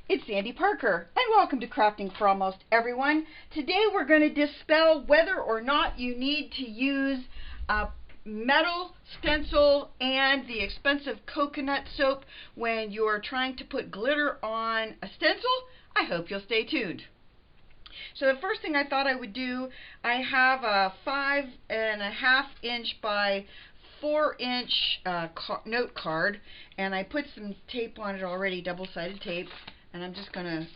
It's Sandy Parker, and welcome to Crafting for Almost Everyone. Today we're going to dispel whether or not you need to use a metal stencil and the expensive coconut soap when you're trying to put glitter on a stencil. I hope you'll stay tuned. So the first thing I thought I would do, I have a 5.5 inch by 4-inch note card, and I put some tape on it already, double-sided tape, and I'm just going to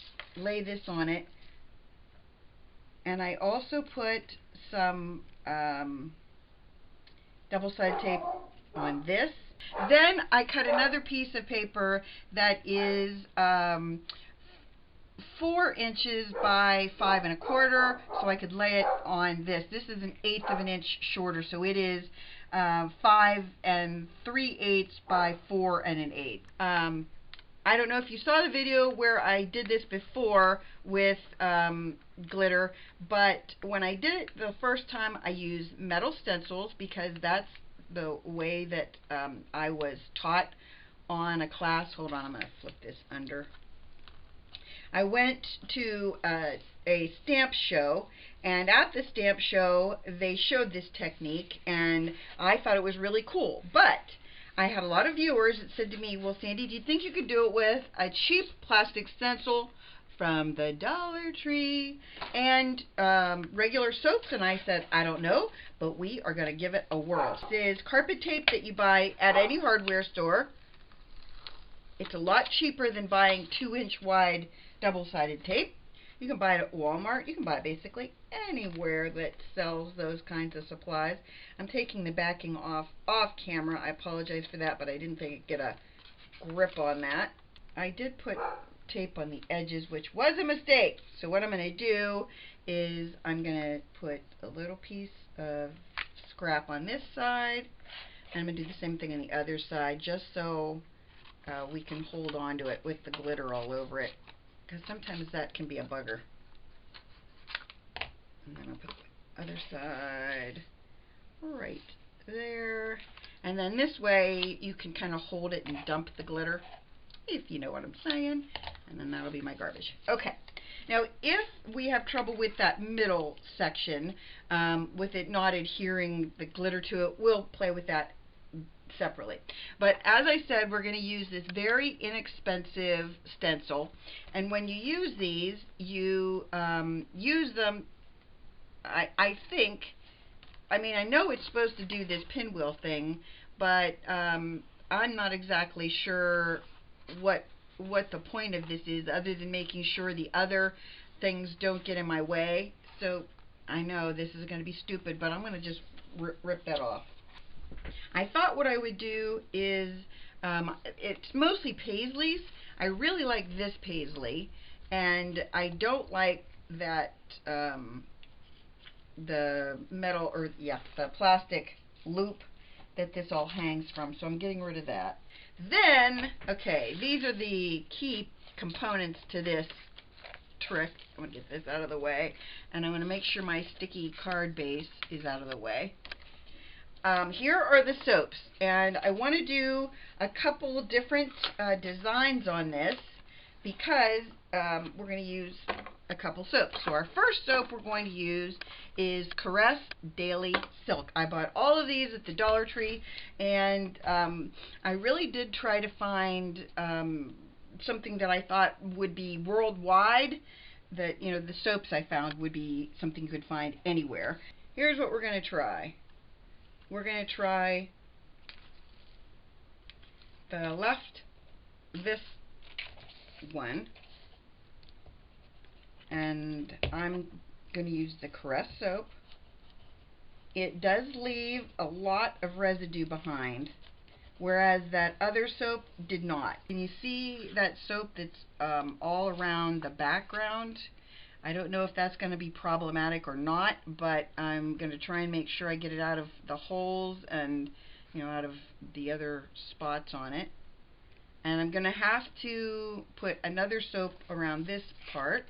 lay this on it. And I also put some double-sided tape on this. Then I cut another piece of paper that is 4 inches by 5 1/4, so I could lay it on this. This is 1/8 of an inch shorter, so it is 5 3/8 by 4 1/8. I don't know if you saw the video where I did this before with glitter, but when I did it the first time, I used metal stencils because that's the way that I was taught on a class. Hold on, I'm going to flip this under. I went to a stamp show, and at the stamp show they showed this technique, and I thought it was really cool. But I had a lot of viewers that said to me, well, Sandy, do you think you could do it with a cheap plastic stencil from the Dollar Tree and regular soaps? And I said, I don't know, but we are going to give it a whirl. This is carpet tape that you buy at any hardware store. It's a lot cheaper than buying 2-inch wide double-sided tape. You can buy it at Walmart. You can buy it basically anywhere that sells those kinds of supplies. I'm taking the backing off camera. I apologize for that, but I didn't think I'd get a grip on that. I did put tape on the edges, which was a mistake. So what I'm going to do is I'm going to put a little piece of scrap on this side, and I'm going to do the same thing on the other side, just so we can hold on to it with the glitter all over it, because sometimes that can be a bugger. And then I'll put the other side right there. And then this way you can kind of hold it and dump the glitter, if you know what I'm saying. And then that'll be my garbage. Okay. Now, if we have trouble with that middle section, with it not adhering the glitter to it, we'll play with that separately. But as I said, we're going to use this very inexpensive stencil, and when you use these, you use them, I think, I mean, I know it's supposed to do this pinwheel thing, but I'm not exactly sure what the point of this is, other than making sure the other things don't get in my way. So I know this is going to be stupid, but I'm going to just rip that off. I thought what I would do is, it's mostly paisleys. I really like this paisley, and I don't like that the metal, or the plastic loop that this all hangs from, so I'm getting rid of that. Then, okay, these are the key components to this trick. I'm going to get this out of the way, and I'm going to make sure my sticky card base is out of the way. Here are the soaps, and I want to do a couple different designs on this because we're going to use a couple soaps. So our first soap we're going to use is Caress Daily Silk. I bought all of these at the Dollar Tree, and I really did try to find something that I thought would be worldwide, that, you know, the soaps I found would be something you could find anywhere. Here's what we're going to try. We're going to try the left, this one, and I'm going to use the Caress soap. It does leave a lot of residue behind, whereas that other soap did not. Can you see that soap that's all around the background? I don't know if that's going to be problematic or not, but I'm going to try and make sure I get it out of the holes and, you know, out of the other spots on it. And I'm going to have to put another soap around this part.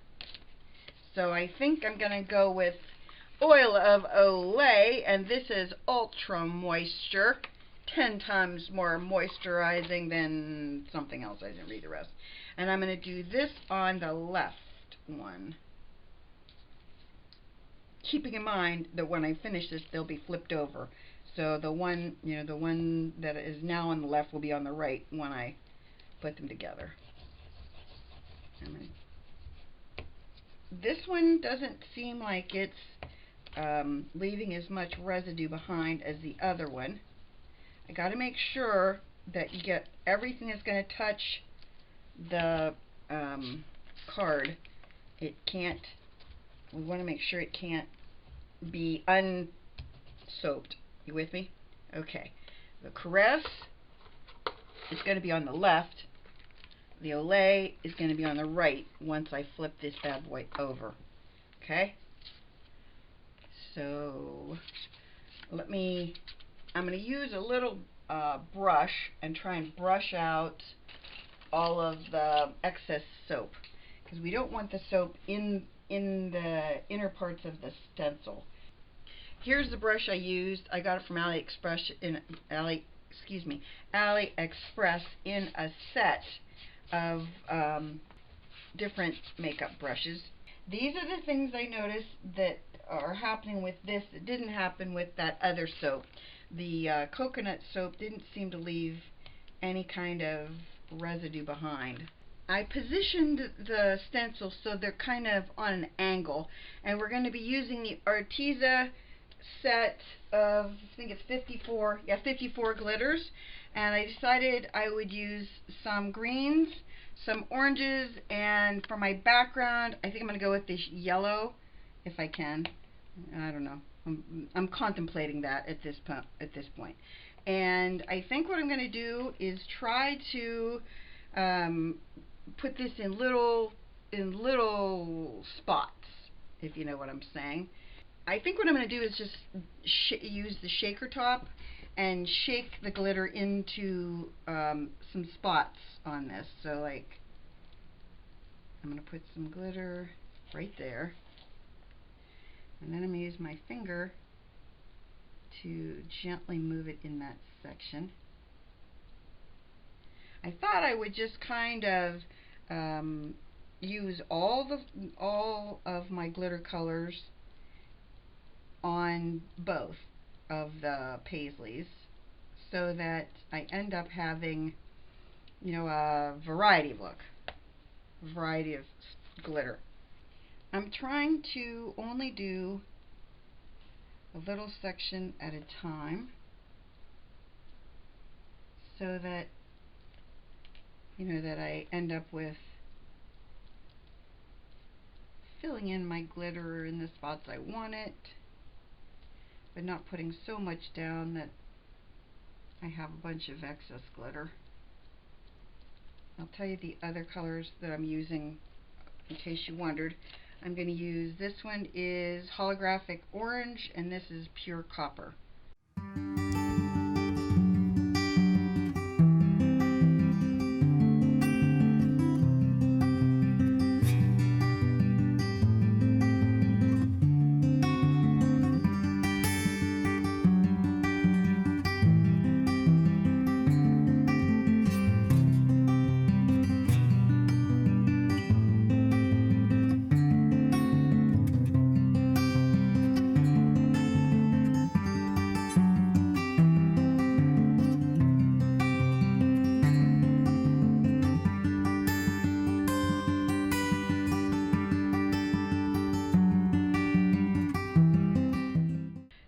So I think I'm going to go with Oil of Olay, and this is Ultra Moisture 10 times more moisturizing than something else. I didn't read the rest. And I'm going to do this on the left one. Keeping in mind that when I finish this, they'll be flipped over. So the one, the one that is now on the left will be on the right when I put them together. This one doesn't seem like it's leaving as much residue behind as the other one. I got to make sure that you get everything that's going to touch the card. It can't, we want to make sure it can't be unsoaped. You with me? Okay. The Caress is going to be on the left. The Olay is going to be on the right once I flip this bad boy over. Okay? So, I'm going to use a little brush and try and brush out all of the excess soap, because we don't want the soap in the inner parts of the stencil. Here's the brush I used. I got it from AliExpress in a set of different makeup brushes. These are the things I noticed that are happening with this that didn't happen with that other soap. The coconut soap didn't seem to leave any kind of residue behind. I positioned the stencils so they're kind of on an angle, and we're going to be using the Arteza set of, I think it's 54 glitters, and I decided I would use some greens, some oranges, and for my background I think I'm going to go with this yellow if I can. I don't know. I'm contemplating that at this point. And I think what I'm going to do is try to put this in little spots, if you know what I'm saying. I think what I'm going to do is just use the shaker top and shake the glitter into some spots on this. So like, I'm going to put some glitter right there, and then I'm going to use my finger to gently move it in that section. I thought I would just kind of use all of my glitter colors on both of the paisleys, so that I end up having, a variety of glitter. I'm trying to only do a little section at a time, so that that I end up with filling in my glitter in the spots I want it, but not putting so much down that I have a bunch of excess glitter. I'll tell you the other colors that I'm using in case you wondered. I'm going to use, this one is Holographic Orange, and this is Pure Copper.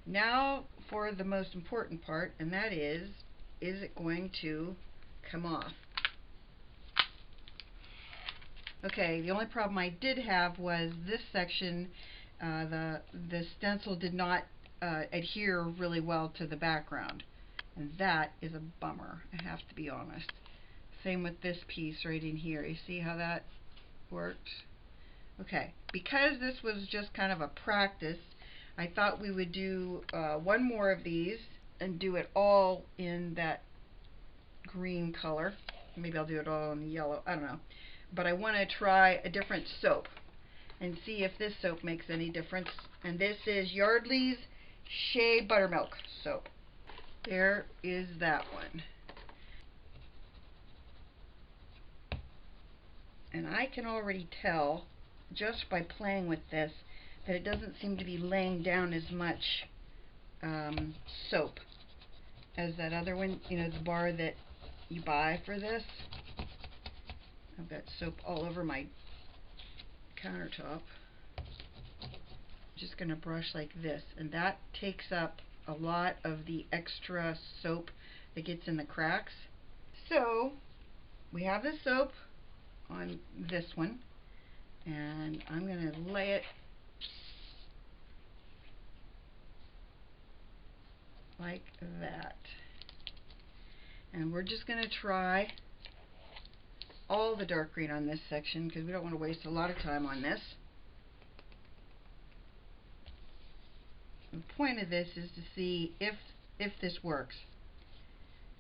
Now for the most important part, and that is it going to come off? Okay, the only problem I did have was this section, the stencil did not adhere really well to the background, and that is a bummer, I have to be honest. Same with this piece right in here. You see how that worked? Okay, because this was just kind of a practice, I thought we would do one more of these and do it all in that green color. Maybe I'll do it all in yellow, I don't know. But I want to try a different soap and see if this soap makes any difference. And this is Yardley's Shea Buttermilk soap. There is that one. And I can already tell, just by playing with this, that it doesn't seem to be laying down as much soap as that other one, you know, the bar that you buy for this. I've got soap all over my countertop. Just going to brush like this, and that takes up a lot of the extra soap that gets in the cracks. So we have the soap on this one, and I'm going to lay it like that. And we're just going to try all the dark green on this section because we don't want to waste a lot of time on this. The point of this is to see if this works,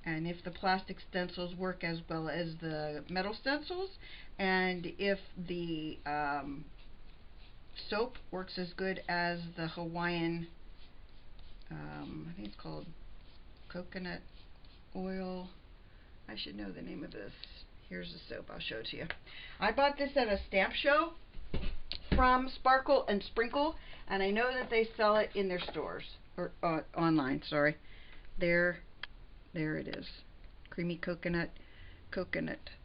and if the plastic stencils work as well as the metal stencils, and if the soap works as good as the Hawaiian, I think it's called coconut oil. I should know the name of this. Here's the soap. I'll show it to you. I bought this at a stamp show from Sparkle and Sprinkle, and I know that they sell it in their stores, or online, sorry. There it is. Creamy coconut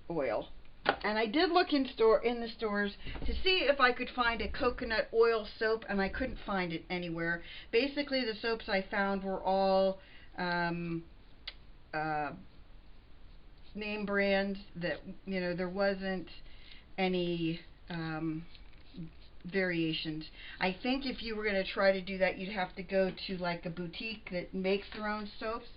oil. And I did look in the stores to see if I could find a coconut oil soap, and I couldn't find it anywhere. Basically, the soaps I found were all name brands that, you know, there wasn't any variations. I think if you were going to try to do that, you'd have to go to like a boutique that makes their own soaps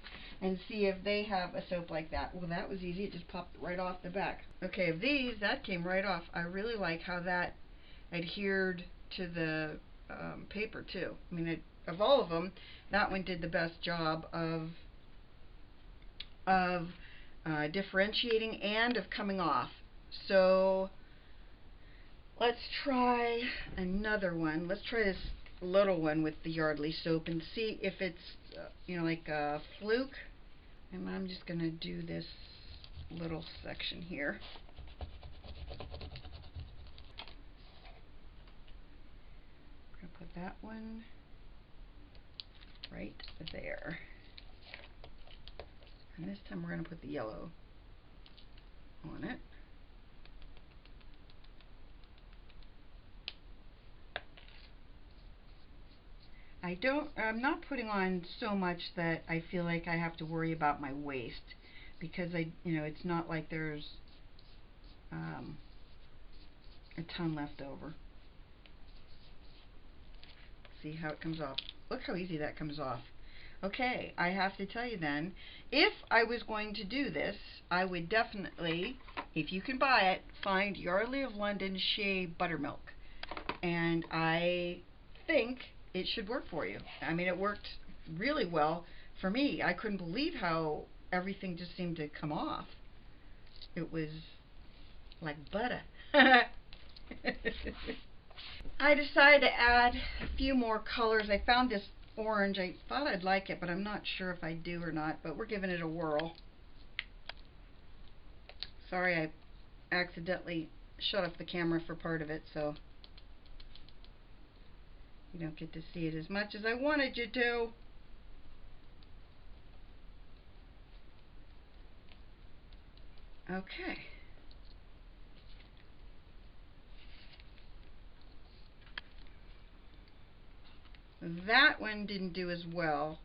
and see if they have a soap like that. Well, that was easy. It just popped right off the back. Okay, of these, that came right off. I really like how that adhered to the paper too. I mean, of all of them, that one did the best job of differentiating and of coming off. So let's try another one. Let's try this little one with the Yardley soap and see if it's you know, like a fluke. And I'm just going to do this little section here. I'm going to put that one right there. And this time we're going to put the yellow on it. I'm not putting on so much that I feel like I have to worry about my waste, because you know, it's not like there's a ton left over. See how it comes off. Look how easy that comes off. Okay, I have to tell you then, if I was going to do this, I would definitely, if you can buy it, find Yardley of London Shea Buttermilk. And I think it should work for you. I mean, it worked really well for me. I couldn't believe how everything just seemed to come off. It was like butter. I decided to add a few more colors. I found this orange. I thought I'd like it, but I'm not sure if I do or not, but we're giving it a whirl. Sorry, I accidentally shut off the camera for part of it, so you don't get to see it as much as I wanted you to. Okay. That one didn't do as well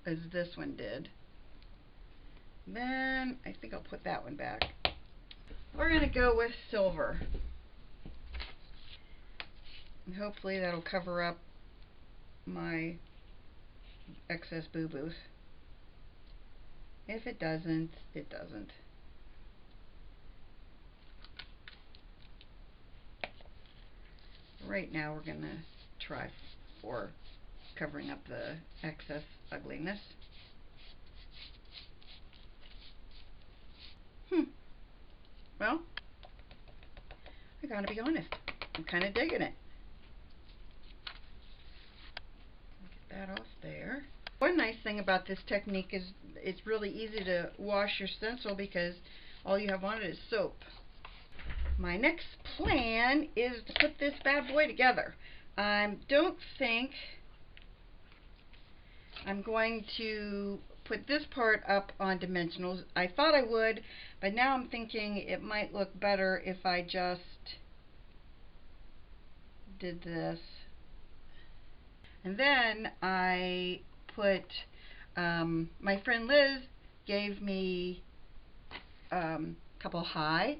as this one did. Then I think I'll put that one back. We're going to go with silver. And hopefully that'll cover up my excess boo-boos. If it doesn't, it doesn't. Right now we're going to try for covering up the excess ugliness. Well, I gotta be honest, I'm kind of digging it. Get that off there. One nice thing about this technique is it's really easy to wash your stencil because all you have on it is soap. My next plan is to put this bad boy together. I don't think I'm going to put this part up on dimensionals. I thought I would, but now I'm thinking it might look better if I just did this. And then I put, my friend Liz gave me a couple high,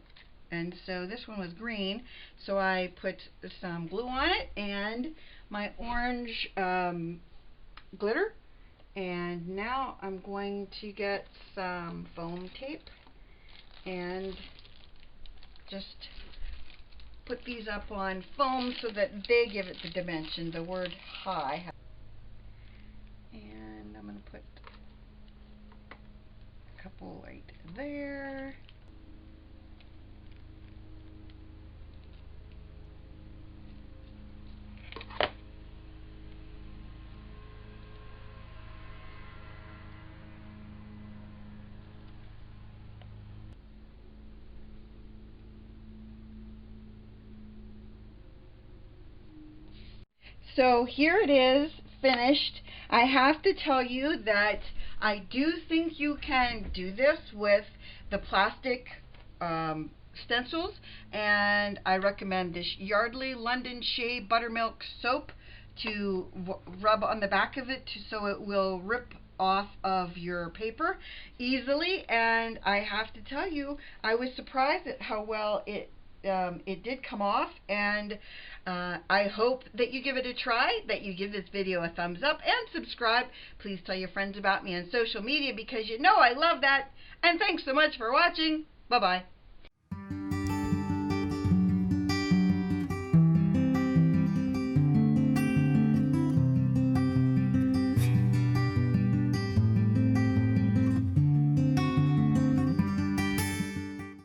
and so this one was green, so I put some glue on it and my orange glitter. And now I'm going to get some foam tape and just put these up on foam so that they give it the dimension, the word high. And I'm going to put a couple right there. So here it is, finished. I have to tell you that I do think you can do this with the plastic stencils, and I recommend this Yardley London Shea Buttermilk Soap to rub on the back of it so it will rip off of your paper easily. And I have to tell you, I was surprised at how well it did come off, and I hope that you give it a try, that you give this video a thumbs up and subscribe. Please tell your friends about me on social media because you know I love that. And thanks so much for watching. Bye-bye.